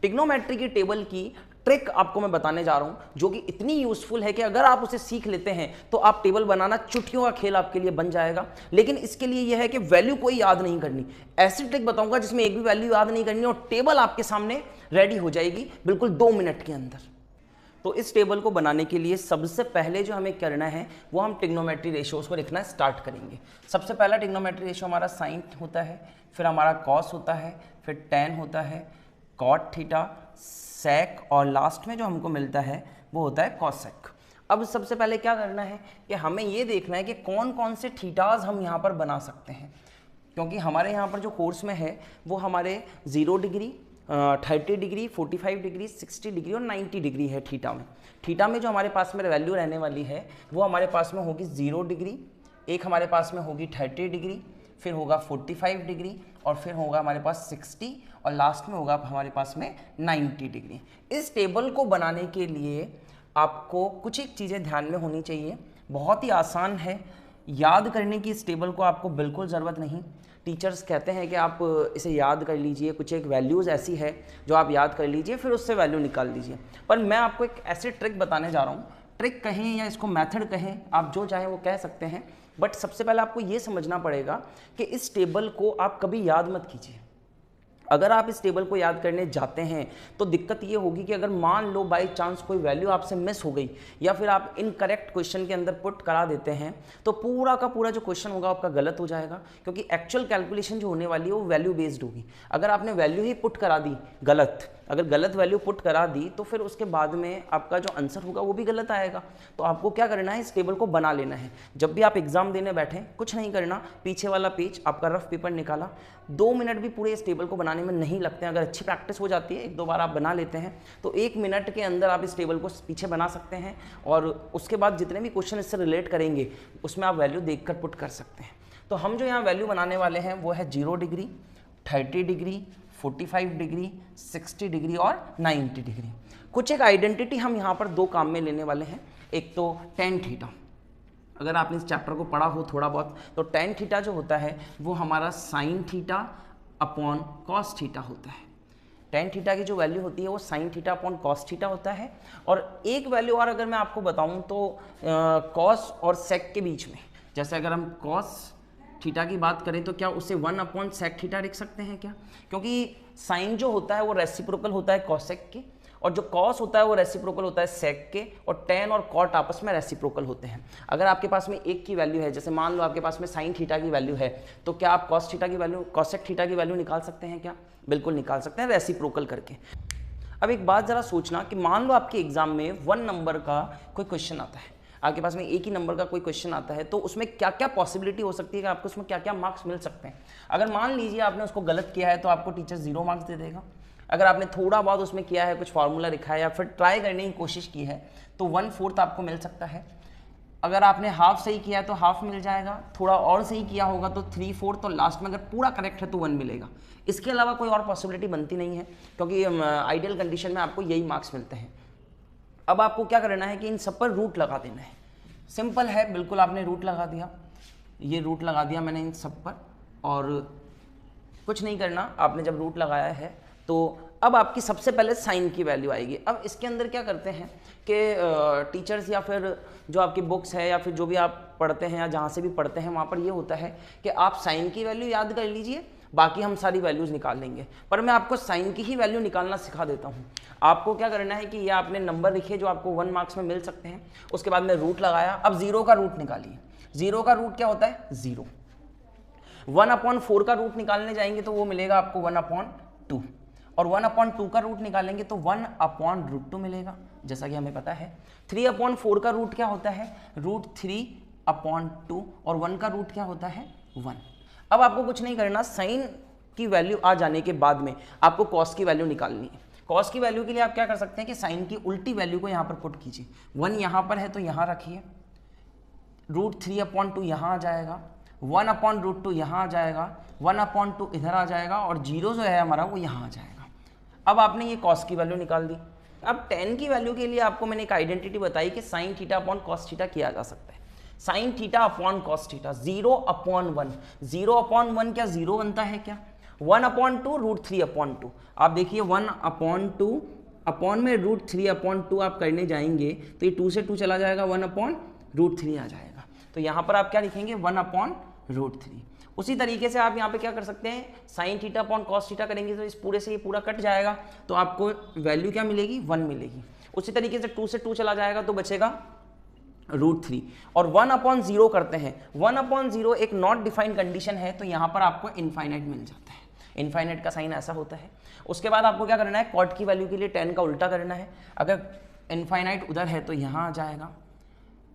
Trigonometry की table की trick आपको मैं बताने जा रहा हूं जो कि इतनी यूजफुल है कि अगर आप उसे सीख लेते हैं तो आप टेबल बनाना चुटकियों का खेल आपके लिए बन जाएगा। लेकिन इसके लिए यह है कि वैल्यू कोई याद नहीं करनी। ऐसी ट्रिक बताऊंगा जिसमें एक भी वैल्यू याद नहीं करनी और टेबल आपके सामने रेडी हो जाएगी बिल्कुल 2 मिनट के अंदर। तो इस टेबल को बनाने के लिए सबसे पहले जो हमें करना है वो हम ट्रिग्नोमेट्री रेशियोज को लिखना स्टार्ट करेंगे। सबसे पहला ट्रिग्नोमेट्री रेशियो हमारा साइन होता है, फिर हमारा कॉस होता है, फिर टेन होता है, कॉट थीटा, सेक और लास्ट में जो हमको मिलता है वो होता है कॉसेक। अब सबसे पहले क्या करना है कि हमें ये देखना है कि कौन कौन से थीटाज हम यहाँ पर बना सकते हैं, क्योंकि हमारे यहाँ पर जो कोर्स में है वो हमारे 0 डिग्री, 30 डिग्री, 45 डिग्री, 60 डिग्री और 90 डिग्री है थीटा में। थीटा में जो हमारे पास में वैल्यू रहने वाली है वो हमारे पास में होगी 0 डिग्री, एक हमारे पास में होगी 30 डिग्री, फिर होगा 45 डिग्री और फिर होगा हमारे पास 60 और लास्ट में होगा हमारे पास में 90 डिग्री। इस टेबल को बनाने के लिए आपको कुछ एक चीज़ें ध्यान में होनी चाहिए। बहुत ही आसान है, याद करने की इस टेबल को आपको बिल्कुल ज़रूरत नहीं। टीचर्स कहते हैं कि आप इसे याद कर लीजिए, कुछ एक वैल्यूज़ ऐसी है जो आप याद कर लीजिए फिर उससे वैल्यू निकाल लीजिए। पर मैं आपको एक ऐसी ट्रिक बताने जा रहा हूँ, ट्रिक कहें या इसको मेथड कहें, आप जो चाहें वो कह सकते हैं, बट सबसे पहले आपको ये समझना पड़ेगा कि इस टेबल को आप कभी याद मत कीजिए। अगर आप इस टेबल को याद करने जाते हैं तो दिक्कत ये होगी कि अगर मान लो बाय चांस कोई वैल्यू आपसे मिस हो गई या फिर आप इनकरेक्ट क्वेश्चन के अंदर पुट करा देते हैं तो पूरा का पूरा जो क्वेश्चन होगा आपका गलत हो जाएगा, क्योंकि एक्चुअल कैलकुलेशन जो होने वाली है वो वैल्यू बेस्ड होगी। अगर आपने वैल्यू ही पुट करा दी गलत, अगर गलत वैल्यू पुट करा दी तो फिर उसके बाद में आपका जो आंसर होगा वो भी गलत आएगा। तो आपको क्या करना है, इस टेबल को बना लेना है। जब भी आप एग्जाम देने बैठे कुछ नहीं करना, पीछे वाला पेज आपका रफ पेपर निकाला, 2 मिनट भी पूरे इस टेबल को बनाने में नहीं लगते हैं। अगर अच्छी प्रैक्टिस हो जाती है, 1-2 बार आप बना लेते हैं तो 1 मिनट के अंदर आप इस टेबल को पीछे बना सकते हैं और उसके बाद जितने भी क्वेश्चन इससे रिलेट करेंगे उसमें आप वैल्यू देखकर पुट कर सकते हैं। तो हम जो यहाँ वैल्यू बनाने वाले हैं वो है 0 डिग्री, 30 डिग्री, 45 डिग्री, 60 डिग्री और 90 डिग्री। कुछ एक आइडेंटिटी हम यहाँ पर 2 काम में लेने वाले हैं। एक तो टेन थीटा, अगर आपने इस चैप्टर को पढ़ा हो थोड़ा बहुत तो टेन थीटा जो होता है वो हमारा sine theta upon cos theta होता है। टेन थीटा की जो वैल्यू होती है वो sine theta upon cos theta होता है। और एक वैल्यू और अगर मैं आपको बताऊं तो कॉस और सेक के बीच में, जैसे अगर हम कॉस थीटा की बात करें तो क्या उसे 1 अपॉन सेक थीटा लिख सकते हैं क्या, क्योंकि साइन जो होता है वो रेसिप्रोकल होता है कॉसेक के और जो कॉस होता है वो रेसिप्रोकल होता है सेक के और टेन और कॉट आपस में रेसिप्रोकल होते हैं। अगर आपके पास में एक की वैल्यू है, जैसे मान लो आपके पास में साइन थीटा की वैल्यू है, तो क्या आप कॉस थीटा की वैल्यू कॉसेक थीटा की वैल्यू निकाल सकते हैं क्या? बिल्कुल निकाल सकते हैं, रेसिप्रोकल करके। अब एक बात ज़रा सोचना कि मान लो आपके एग्जाम में 1 नंबर का कोई क्वेश्चन आता है, आपके पास में एक ही नंबर का कोई क्वेश्चन आता है, तो उसमें क्या क्या पॉसिबिलिटी हो सकती है कि आपको उसमें क्या क्या मार्क्स मिल सकते हैं। अगर मान लीजिए आपने उसको गलत किया है तो आपको टीचर 0 मार्क्स दे देगा। अगर आपने थोड़ा बहुत उसमें किया है, कुछ फार्मूला लिखा है या फिर ट्राई करने की कोशिश की है तो 1/4 आपको मिल सकता है। अगर आपने हाफ सही किया है तो हाफ मिल जाएगा, थोड़ा और सही किया होगा तो 3/4 और लास्ट में अगर पूरा करेक्ट है तो 1 मिलेगा। इसके अलावा कोई और पॉसिबिलिटी बनती नहीं है, क्योंकि आइडियल कंडीशन में आपको यही मार्क्स मिलते हैं। अब आपको क्या करना है कि इन सब पर रूट लगा देना है। सिंपल है, बिल्कुल आपने रूट लगा दिया, ये रूट लगा दिया मैंने इन सब पर और कुछ नहीं करना। आपने जब रूट लगाया है तो अब आपकी सबसे पहले साइन की वैल्यू आएगी। अब इसके अंदर क्या करते हैं कि टीचर्स या फिर जो आपकी बुक्स है या फिर जो भी आप पढ़ते हैं या जहाँ से भी पढ़ते हैं वहाँ पर ये होता है कि आप साइन की वैल्यू याद कर लीजिए, बाकी हम सारी वैल्यूज़ निकाल लेंगे। पर मैं आपको साइन की ही वैल्यू निकालना सिखा देता हूँ। आपको क्या करना है कि ये आपने नंबर लिखे जो आपको 1 मार्क्स में मिल सकते हैं, उसके बाद में रूट लगाया। अब 0 का रूट निकालिए। 0 का रूट क्या होता है? 0। 1/4 का रूट निकालने जाएंगे तो वो मिलेगा आपको 1/2 और 1/2 का रूट निकालेंगे तो 1/√2 मिलेगा, जैसा कि हमें पता है। 3/4 का रूट क्या होता है? √3/2 और 1 का रूट क्या होता है? 1। अब आपको कुछ नहीं करना, साइन की वैल्यू आ जाने के बाद में आपको कॉस की वैल्यू निकालनी है। कॉस की वैल्यू के लिए आप क्या कर सकते हैं कि साइन की उल्टी वैल्यू को यहाँ पर पुट कीजिए। 1 यहाँ पर है तो यहाँ रखिए, √3/2 यहाँ आ जाएगा, 1/√2 यहाँ आ जाएगा, 1/2 इधर आ जाएगा और 0 जो है हमारा वो यहाँ आ जाएगा। अब आपने ये कॉस की वैल्यू निकाल दी। अब टेन की वैल्यू के लिए आपको मैंने एक आइडेंटिटी बताई कि sine theta upon cos theta किया जा सकता है। Sine theta upon cos theta 0/1। 0/1 क्या 0 बनता है क्या? 1/2 √3/2। आप देखिए 1/2 अपॉन में √3/2 आप करने जाएंगे तो ये 2 से 2 चला जाएगा, 1/√3 आ जाएगा। तो यहाँ पर आप क्या लिखेंगे 1/√3। उसी तरीके से आप यहाँ पे क्या कर सकते हैं, sine theta upon cos theta करेंगे तो इस पूरे से ये पूरा कट जाएगा, तो आपको वैल्यू क्या मिलेगी 1 मिलेगी। उसी तरीके से 2 से 2 चला जाएगा तो बचेगा √3। और 1/0 करते हैं, 1/0 एक नॉट डिफाइंड कंडीशन है, तो यहाँ पर आपको इनफाइनाइट मिल जाता है। इनफाइनाइट का साइन ऐसा होता है। उसके बाद आपको क्या करना है, कॉट की वैल्यू के लिए tan का उल्टा करना है। अगर इनफाइनाइट उधर है तो यहाँ आ जाएगा,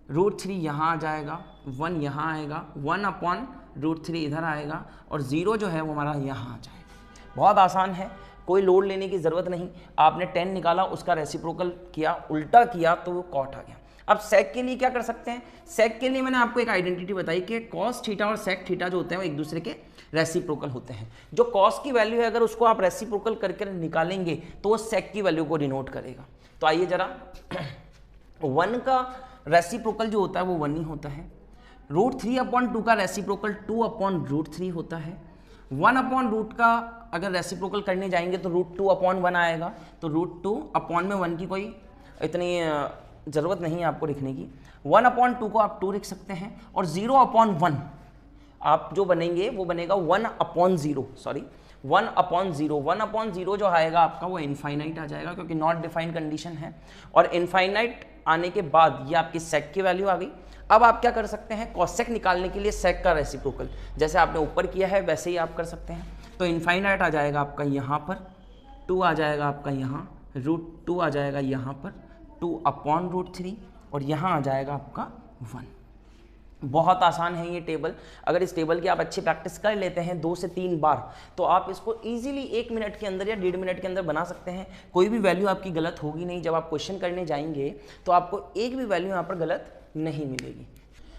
√3 यहाँ आ जाएगा, 1 यहाँ आएगा, 1/√3 इधर आएगा और 0 जो है वो हमारा यहाँ आ जाएगा। बहुत आसान है, कोई लोड लेने की ज़रूरत नहीं। आपने tan निकाला, उसका रेसिप्रोकल किया, उल्टा किया तो वो कॉट आ गया। अब सेक के लिए क्या कर सकते हैं, सेक के लिए मैंने आपको एक आइडेंटिटी बताई कि कॉस थीटा और सेक थीटा जो होते हैं वो एक दूसरे के रेसिप्रोकल होते हैं। जो कॉस की वैल्यू है अगर उसको आप रेसिप्रोकल करके निकालेंगे तो वो सेक की वैल्यू को डिनोट करेगा। तो आइए जरा 1 का रेसिप्रोकल जो होता है वो 1 ही होता है। √3/2 का रेसिप्रोकल 2/√3 होता है। 1/रूट का अगर रेसिप्रोकल करने जाएंगे तो √2/1 आएगा, तो √2 में 1 की कोई इतनी ज़रूरत नहीं है आपको लिखने की। 1/2 को आप 2 लिख सकते हैं और 0/1 आप जो बनेंगे वो बनेगा 1/0, सॉरी 1/0। 1/0 जो आएगा आपका वो इनफाइनाइट आ जाएगा, क्योंकि नॉट डिफाइंड कंडीशन है। और इनफाइनाइट आने के बाद ये आपकी सेक की वैल्यू आ गई। अब आप क्या कर सकते हैं, कॉसेक निकालने के लिए सेक का रेसिप्रोकल जैसे आपने ऊपर किया है वैसे ही आप कर सकते हैं। तो इनफाइनाइट आ जाएगा आपका यहाँ पर, 2 आ जाएगा आपका यहाँ, √2 आ जाएगा यहाँ पर, 2/√3 और यहाँ आ जाएगा आपका 1। बहुत आसान है ये टेबल। अगर इस टेबल की आप अच्छी प्रैक्टिस कर लेते हैं 2 से 3 बार, तो आप इसको इजीली 1 मिनट के अंदर या 1.5 मिनट के अंदर बना सकते हैं। कोई भी वैल्यू आपकी गलत होगी नहीं। जब आप क्वेश्चन करने जाएंगे तो आपको एक भी वैल्यू यहाँ पर गलत नहीं मिलेगी।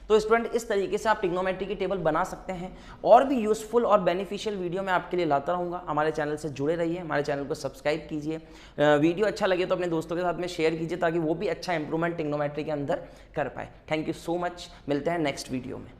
तो स्टूडेंट इस तरीके से आप ट्रिग्नोमेट्री की टेबल बना सकते हैं। और भी यूज़फुल और बेनिफिशियल वीडियो मैं आपके लिए लाता रहूँगा। हमारे चैनल से जुड़े रहिए, हमारे चैनल को सब्सक्राइब कीजिए। वीडियो अच्छा लगे तो अपने दोस्तों के साथ में शेयर कीजिए ताकि वो भी अच्छा इंप्रूवमेंट ट्रिग्नोमेट्री के अंदर कर पाए। थैंक यू सो मच, मिलते हैं नेक्स्ट वीडियो में।